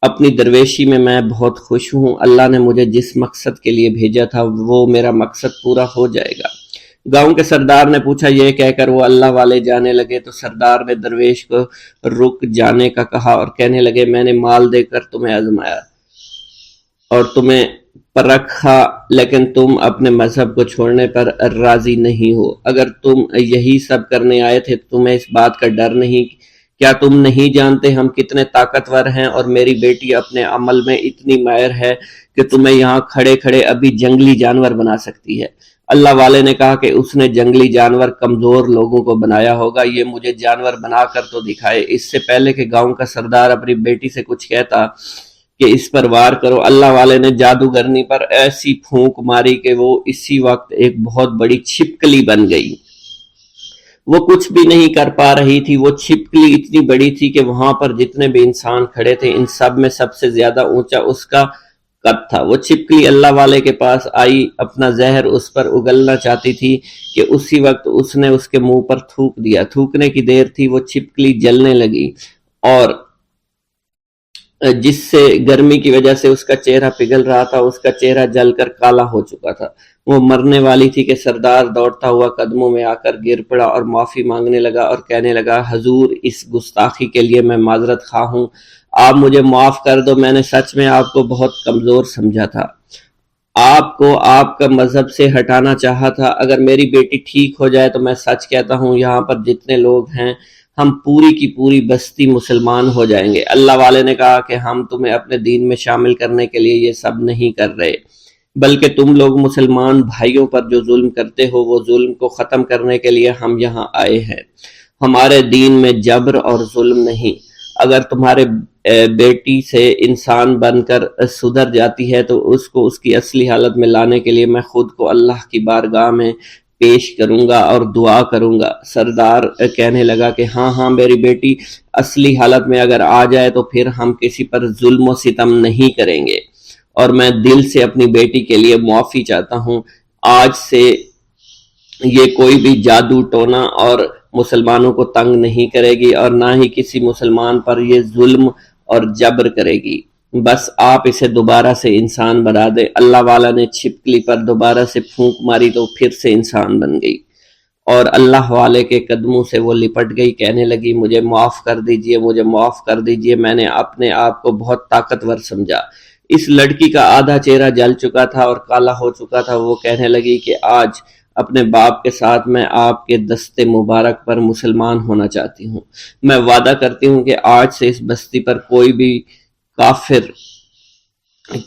اپنی درویشی میں میں بہت خوش ہوں، اللہ نے مجھے جس مقصد کے لیے بھیجا تھا وہ میرا مقصد پورا ہو جائے گا۔ گاؤں کے سردار نے پوچھا، یہ کہہ کر وہ اللہ والے جانے لگے تو سردار نے درویش کو رک جانے کا کہا اور کہنے لگے، میں نے مال دے کر تمہیں آزمایا اور تمہیں پرکھا، لیکن تم اپنے مذہب کو چھوڑنے پر راضی نہیں ہو۔ اگر تم یہی سب کرنے آئے تھے تو تمہیں اس بات کا ڈر نہیں؟ کیا تم نہیں جانتے ہم کتنے طاقتور ہیں، اور میری بیٹی اپنے عمل میں اتنی ماہر ہے کہ تمہیں یہاں کھڑے کھڑے ابھی جنگلی جانور بنا سکتی ہے۔ اللہ والے نے کہا کہ اس نے جنگلی جانور کمزور لوگوں کو بنایا ہوگا، یہ مجھے جانور بنا کر تو دکھائے۔ اس سے پہلے کہ گاؤں کا سردار اپنی بیٹی سے کچھ کہتا کہ اس پر وار کرو، اللہ والے نے جادوگرنی پر ایسی پھونک ماری کہ وہ اسی وقت ایک بہت بڑی چھپکلی بن گئی۔ وہ کچھ بھی نہیں کر پا رہی تھی، وہ چھپکلی اتنی بڑی تھی کہ وہاں پر جتنے بھی انسان کھڑے تھے ان سب میں سب سے زیادہ اونچا اس کا قد تھا۔ وہ چھپکلی اللہ والے کے پاس آئی، اپنا زہر اس پر اگلنا چاہتی تھی کہ اسی وقت اس نے اس کے منہ پر تھوک دیا۔ تھوکنے کی دیر تھی، وہ چھپکلی جلنے لگی اور جس سے گرمی کی وجہ سے اس کا چہرہ پگھل رہا تھا، اس کا چہرہ جل کر کالا ہو چکا تھا۔ وہ مرنے والی تھی کہ سردار دوڑتا ہوا قدموں میں آ کر گر پڑا اور معافی مانگنے لگا اور کہنے لگا، حضور اس گستاخی کے لیے میں معذرت خواہ ہوں، آپ مجھے معاف کر دو، میں نے سچ میں آپ کو بہت کمزور سمجھا تھا، آپ کو آپ کا مذہب سے ہٹانا چاہا تھا۔ اگر میری بیٹی ٹھیک ہو جائے تو میں سچ کہتا ہوں یہاں پر جتنے لوگ ہیں ہم پوری کی پوری بستی مسلمان ہو جائیں گے۔ اللہ والے نے کہا کہ ہم تمہیں اپنے دین میں شامل کرنے کے لیے یہ سب نہیں کر رہے، بلکہ تم لوگ مسلمان بھائیوں پر جو ظلم کرتے ہو وہ ظلم کو ختم کرنے کے لیے ہم یہاں آئے ہیں۔ ہمارے دین میں جبر اور ظلم نہیں۔ اگر تمہارے بیٹی سے انسان بن کر سدھر جاتی ہے تو اس کو اس کی اصلی حالت میں لانے کے لیے میں خود کو اللہ کی بارگاہ میں پیش کروں گا اور دعا کروں گا۔ سردار کہنے لگا کہ ہاں ہاں، میری بیٹی اصلی حالت میں اگر آ جائے تو پھر ہم کسی پر ظلم و ستم نہیں کریں گے، اور میں دل سے اپنی بیٹی کے لیے معافی چاہتا ہوں۔ آج سے یہ کوئی بھی جادو ٹونا اور مسلمانوں کو تنگ نہیں کرے گی اور نہ ہی کسی مسلمان پر یہ ظلم اور جبر کرے گی۔ بس آپ اسے دوبارہ سے انسان بنا دے۔ اللہ والا نے چھپکلی پر دوبارہ سے پھونک ماری تو پھر سے انسان بن گئی اور اللہ والے کے قدموں سے وہ لپٹ گئی، کہنے لگی، مجھے معاف کر دیجئے، مجھے معاف کر دیجئے، میں نے اپنے آپ کو بہت طاقتور سمجھا۔ اس لڑکی کا آدھا چہرہ جل چکا تھا اور کالا ہو چکا تھا۔ وہ کہنے لگی کہ آج اپنے باپ کے ساتھ میں آپ کے دست مبارک پر مسلمان ہونا چاہتی ہوں۔ میں وعدہ کرتی ہوں کہ آج سے اس بستی پر کوئی بھی کافر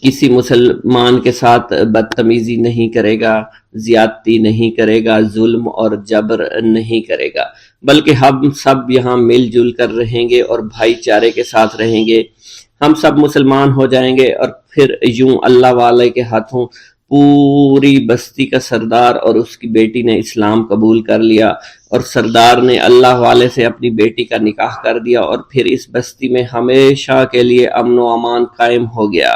کسی مسلمان کے ساتھ بدتمیزی نہیں کرے گا، زیادتی نہیں کرے گا، ظلم اور جبر نہیں کرے گا، بلکہ ہم سب یہاں مل جل کر رہیں گے اور بھائی چارے کے ساتھ رہیں گے۔ ہم سب مسلمان ہو جائیں گے اور پھر یوں اللہ والے کے ہاتھوں پوری بستی کا سردار اور اس کی بیٹی نے اسلام قبول کر لیا، اور سردار نے اللہ والے سے اپنی بیٹی کا نکاح کر دیا، اور پھر اس بستی میں ہمیشہ کے لیے امن و امان قائم ہو گیا۔